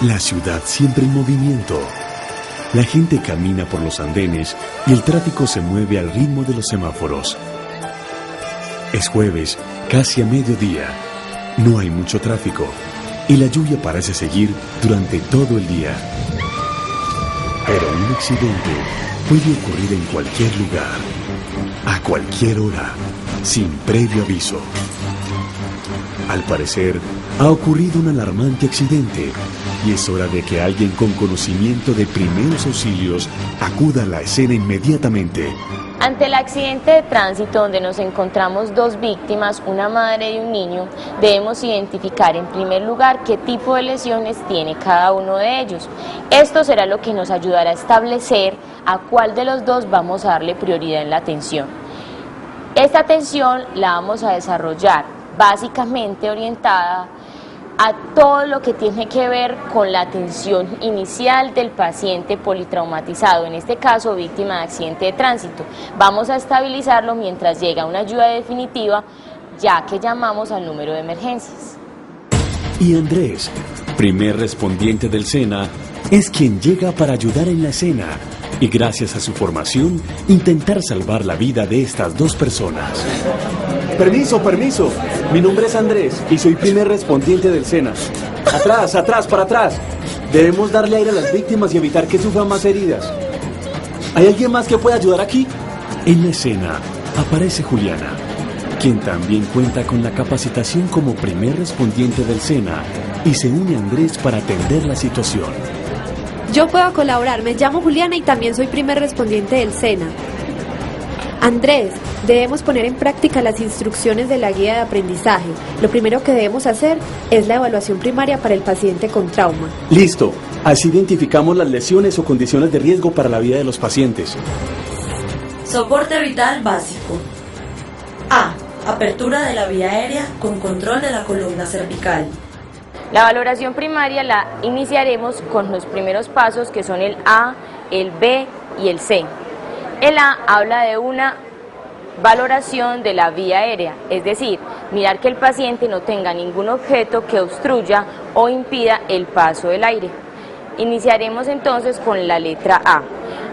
La ciudad siempre en movimiento. La gente camina por los andenes y el tráfico se mueve al ritmo de los semáforos. Es jueves, casi a mediodía. No hay mucho tráfico y la lluvia parece seguir durante todo el día. Pero un accidente puede ocurrir en cualquier lugar, a cualquier hora, sin previo aviso. Al parecer, ha ocurrido un alarmante accidente y es hora de que alguien con conocimiento de primeros auxilios acuda a la escena inmediatamente. Ante el accidente de tránsito donde nos encontramos dos víctimas, una madre y un niño, debemos identificar en primer lugar qué tipo de lesiones tiene cada uno de ellos. Esto será lo que nos ayudará a establecer a cuál de los dos vamos a darle prioridad en la atención. Esta atención la vamos a desarrollar básicamente orientada a todo lo que tiene que ver con la atención inicial del paciente politraumatizado, en este caso víctima de accidente de tránsito. Vamos a estabilizarlo mientras llega una ayuda definitiva, ya que llamamos al número de emergencias. Y Andrés, primer respondiente del SENA, es quien llega para ayudar en la escena y gracias a su formación intentar salvar la vida de estas dos personas. Permiso. Mi nombre es Andrés y soy primer respondiente del SENA. Atrás, para atrás. Debemos darle aire a las víctimas y evitar que sufran más heridas. ¿Hay alguien más que pueda ayudar aquí? En la escena aparece Juliana, quien también cuenta con la capacitación como primer respondiente del SENA y se une a Andrés para atender la situación. Yo puedo colaborar, me llamo Juliana y también soy primer respondiente del SENA. Andrés, debemos poner en práctica las instrucciones de la guía de aprendizaje. Lo primero que debemos hacer es la evaluación primaria para el paciente con trauma. Listo, así identificamos las lesiones o condiciones de riesgo para la vida de los pacientes. Soporte vital básico. A. Apertura de la vía aérea con control de la columna cervical. La valoración primaria la iniciaremos con los primeros pasos que son el A, el B y el C. El A habla de una valoración de la vía aérea, es decir, mirar que el paciente no tenga ningún objeto que obstruya o impida el paso del aire. Iniciaremos entonces con la letra A.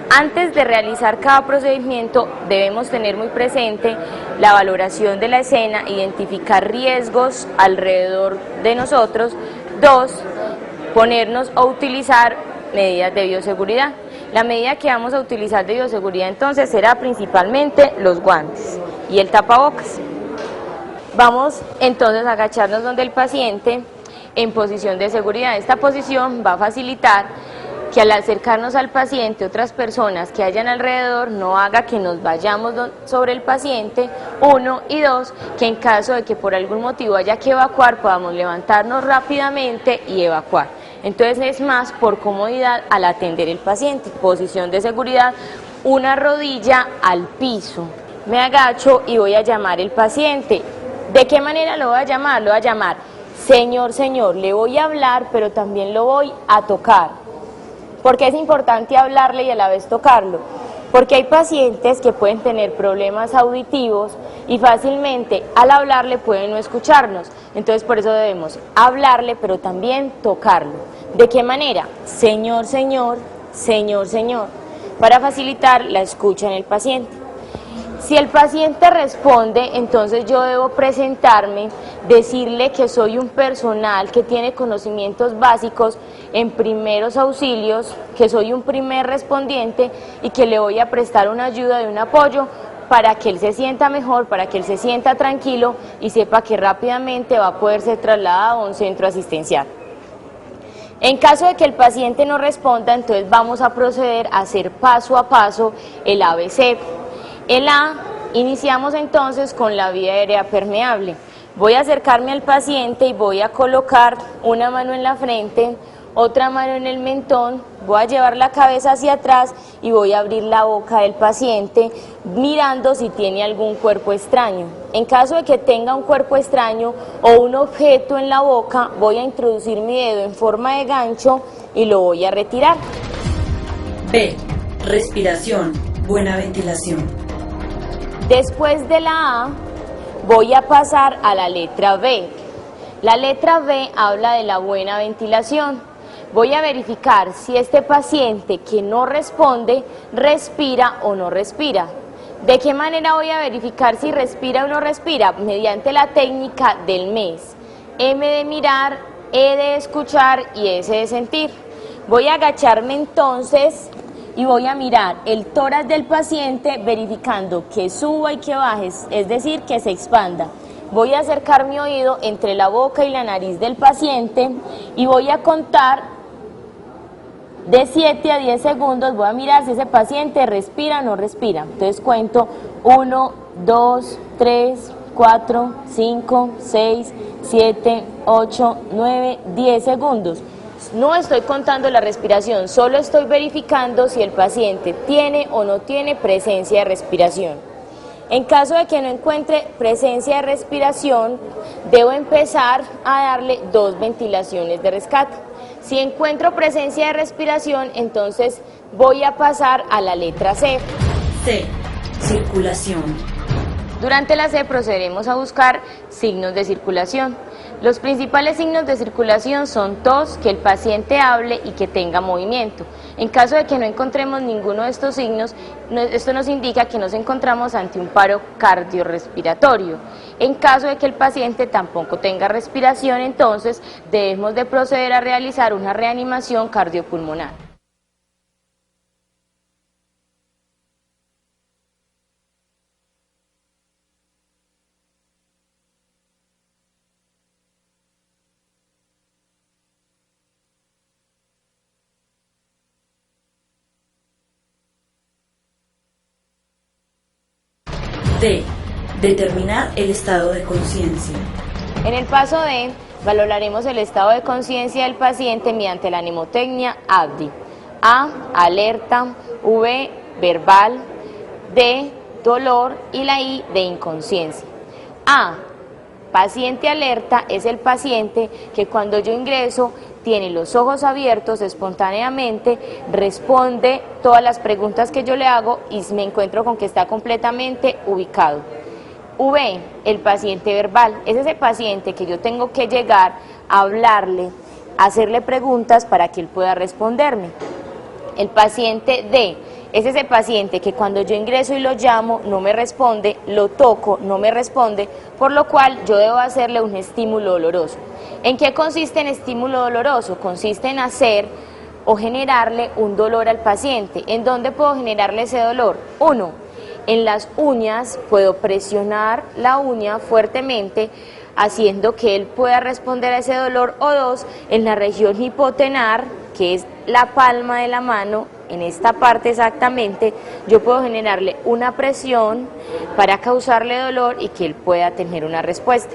Antes de realizar cada procedimiento debemos tener muy presente la valoración de la escena, identificar riesgos alrededor de nosotros. 2. Ponernos a utilizar medidas de bioseguridad. La medida que vamos a utilizar de bioseguridad entonces será principalmente los guantes y el tapabocas. Vamos entonces a agacharnos donde el paciente en posición de seguridad. Esta posición va a facilitar que al acercarnos al paciente otras personas que hayan alrededor no haga que nos vayamos sobre el paciente. 1 y 2, que en caso de que por algún motivo haya que evacuar podamos levantarnos rápidamente y evacuar. Entonces es más por comodidad al atender el paciente. Posición de seguridad, una rodilla al piso. Me agacho y voy a llamar al paciente. ¿De qué manera lo voy a llamar? Lo voy a llamar señor, le voy a hablar, pero también lo voy a tocar. ¿Por qué es importante hablarle y a la vez tocarlo? Porque hay pacientes que pueden tener problemas auditivos y fácilmente al hablarle pueden no escucharnos. Entonces por eso debemos hablarle, pero también tocarlo. ¿De qué manera? Señor, para facilitar la escucha en el paciente. Si el paciente responde, entonces yo debo presentarme, decirle que soy un personal que tiene conocimientos básicos en primeros auxilios, que soy un primer respondiente y que le voy a prestar una ayuda y un apoyo para que él se sienta mejor, para que él se sienta tranquilo y sepa que rápidamente va a poder ser trasladado a un centro asistencial. En caso de que el paciente no responda, entonces vamos a proceder a hacer paso a paso el ABC. El A, iniciamos entonces con la vía aérea permeable. Voy a acercarme al paciente y voy a colocar una mano en la frente, otra mano en el mentón, voy a llevar la cabeza hacia atrás y voy a abrir la boca del paciente mirando si tiene algún cuerpo extraño. En caso de que tenga un cuerpo extraño o un objeto en la boca, voy a introducir mi dedo en forma de gancho y lo voy a retirar. B. Respiración, buena ventilación. Después de la A, voy a pasar a la letra B. La letra B habla de la buena ventilación. Voy a verificar si este paciente que no responde, respira o no respira. ¿De qué manera voy a verificar si respira o no respira? Mediante la técnica del MES. M de mirar, E de escuchar y S de sentir. Voy a agacharme entonces y voy a mirar el tórax del paciente verificando que suba y que baje, es decir, que se expanda. Voy a acercar mi oído entre la boca y la nariz del paciente y voy a contar de 7 a 10 segundos, voy a mirar si ese paciente respira o no respira. Entonces cuento 1, 2, 3, 4, 5, 6, 7, 8, 9, 10 segundos. No estoy contando la respiración, solo estoy verificando si el paciente tiene o no tiene presencia de respiración. En caso de que no encuentre presencia de respiración, debo empezar a darle 2 ventilaciones de rescate. Si encuentro presencia de respiración, entonces voy a pasar a la letra C. C. Circulación. Durante la C procederemos a buscar signos de circulación. Los principales signos de circulación son tos, que el paciente hable y que tenga movimiento. En caso de que no encontremos ninguno de estos signos, esto nos indica que nos encontramos ante un paro cardiorrespiratorio. En caso de que el paciente tampoco tenga respiración, entonces debemos de proceder a realizar una reanimación cardiopulmonar. D. Determinar el estado de conciencia. En el paso D, valoraremos el estado de conciencia del paciente mediante la mnemotecnia ABDI. A, alerta, V, verbal, D, dolor y la I de inconsciencia. A, paciente alerta es el paciente que cuando yo ingreso tiene los ojos abiertos espontáneamente, responde todas las preguntas que yo le hago y me encuentro con que está completamente ubicado. V, el paciente verbal, es ese paciente que yo tengo que llegar a hablarle, a hacerle preguntas para que él pueda responderme. El paciente D, es ese paciente que cuando yo ingreso y lo llamo no me responde, lo toco, no me responde, por lo cual yo debo hacerle un estímulo doloroso. ¿En qué consiste el estímulo doloroso? Consiste en hacer o generarle un dolor al paciente. ¿En dónde puedo generarle ese dolor? 1. En las uñas, puedo presionar la uña fuertemente haciendo que él pueda responder a ese dolor. O 2, en la región hipotenar, que es la palma de la mano, en esta parte exactamente, yo puedo generarle una presión para causarle dolor y que él pueda tener una respuesta.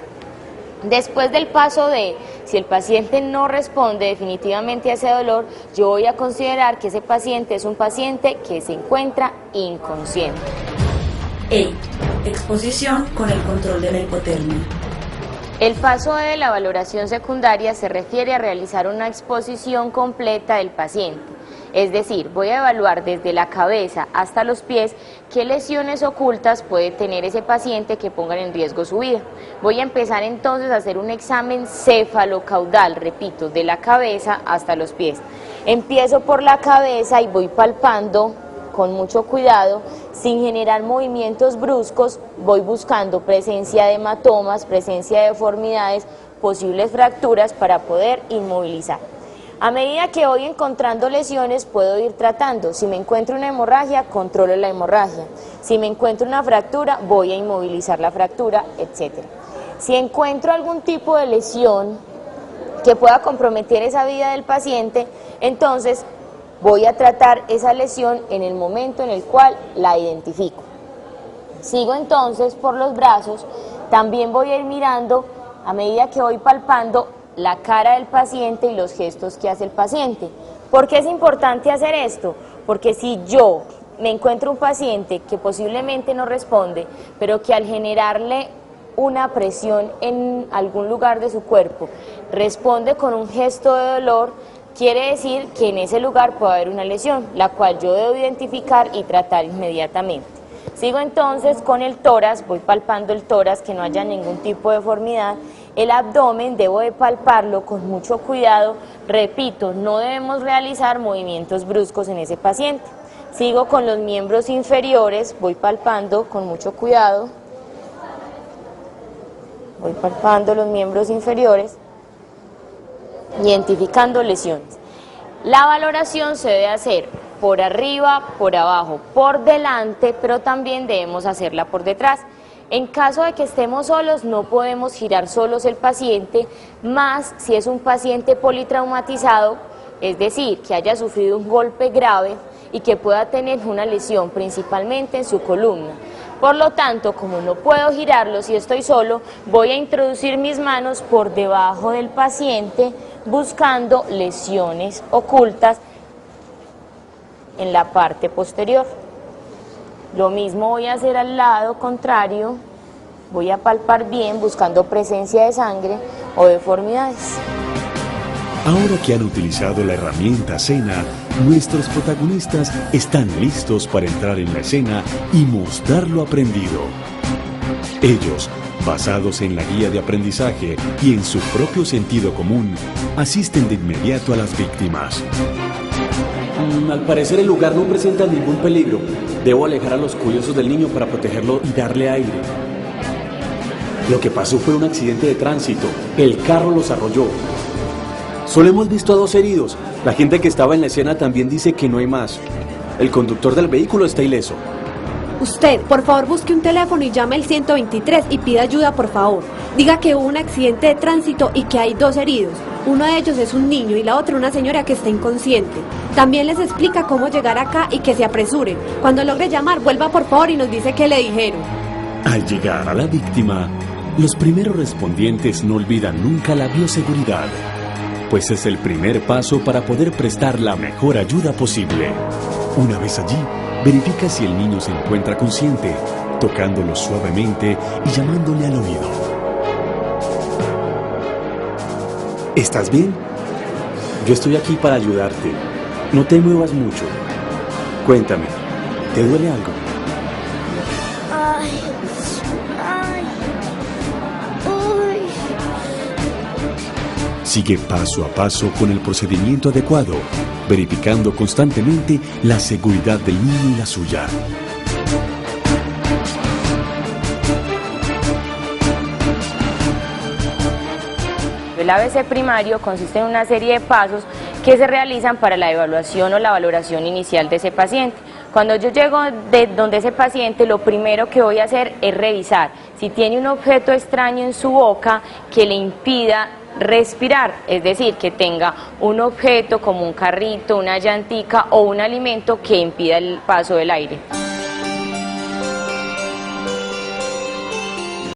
Después del paso D, si el paciente no responde definitivamente a ese dolor, yo voy a considerar que ese paciente es un paciente que se encuentra inconsciente. E. Exposición con el control de la hipotermia. El paso de la valoración secundaria se refiere a realizar una exposición completa del paciente. Es decir, voy a evaluar desde la cabeza hasta los pies qué lesiones ocultas puede tener ese paciente que pongan en riesgo su vida. Voy a empezar entonces a hacer un examen cefalocaudal, repito, de la cabeza hasta los pies. Empiezo por la cabeza y voy palpando con mucho cuidado, sin generar movimientos bruscos, voy buscando presencia de hematomas, presencia de deformidades, posibles fracturas para poder inmovilizar. A medida que voy encontrando lesiones, puedo ir tratando. Si me encuentro una hemorragia, controlo la hemorragia. Si me encuentro una fractura, voy a inmovilizar la fractura, etc. Si encuentro algún tipo de lesión que pueda comprometer esa vida del paciente, entonces voy a tratar esa lesión en el momento en el cual la identifico. Sigo entonces por los brazos, también voy a ir mirando a medida que voy palpando la cara del paciente y los gestos que hace el paciente. ¿Por qué es importante hacer esto? Porque si yo me encuentro un paciente que posiblemente no responde, pero que al generarle una presión en algún lugar de su cuerpo responde con un gesto de dolor, quiere decir que en ese lugar puede haber una lesión, la cual yo debo identificar y tratar inmediatamente. Sigo entonces con el tórax, voy palpando el tórax, que no haya ningún tipo de deformidad. El abdomen debo de palparlo con mucho cuidado Repito, no debemos realizar movimientos bruscos en ese paciente. Sigo con los miembros inferiores, voy palpando con mucho cuidado. Voy palpando los miembros inferiores, identificando lesiones. La valoración se debe hacer por arriba, por abajo, por delante, pero también debemos hacerla por detrás. En caso de que estemos solos, no podemos girar solos el paciente, más si es un paciente politraumatizado, es decir, que haya sufrido un golpe grave y que pueda tener una lesión principalmente en su columna. Por lo tanto, como no puedo girarlo si estoy solo, voy a introducir mis manos por debajo del paciente buscando lesiones ocultas en la parte posterior. Lo mismo voy a hacer al lado contrario, voy a palpar bien buscando presencia de sangre o deformidades. Ahora que han utilizado la herramienta Sena, nuestros protagonistas están listos para entrar en la escena y mostrar lo aprendido. Ellos, basados en la guía de aprendizaje y en su propio sentido común, asisten de inmediato a las víctimas. Al parecer el lugar no presenta ningún peligro. Debo alejar a los curiosos del niño para protegerlo y darle aire. Lo que pasó fue un accidente de tránsito. El carro los arrolló. Solo hemos visto a 2 heridos. La gente que estaba en la escena también dice que no hay más. El conductor del vehículo está ileso. Usted, por favor, busque un teléfono y llame al 123 y pida ayuda, por favor. Diga que hubo un accidente de tránsito y que hay 2 heridos. Uno de ellos es un niño y la otra una señora que está inconsciente. También les explica cómo llegar acá y que se apresuren. Cuando logre llamar, vuelva por favor y nos dice qué le dijeron. Al llegar a la víctima, los primeros respondientes no olvidan nunca la bioseguridad, pues es el primer paso para poder prestar la mejor ayuda posible. Una vez allí, verifica si el niño se encuentra consciente, tocándolo suavemente y llamándole al oído. ¿Estás bien? Yo estoy aquí para ayudarte. No te muevas mucho. Cuéntame, ¿te duele algo? Sigue paso a paso con el procedimiento adecuado, verificando constantemente la seguridad del niño y la suya. El ABC primario consiste en una serie de pasos que se realizan para la evaluación o la valoración inicial de ese paciente. Cuando yo llego de donde ese paciente, lo primero que voy a hacer es revisar si tiene un objeto extraño en su boca que le impida respirar, es decir, que tenga un objeto como un carrito, una llantica o un alimento que impida el paso del aire.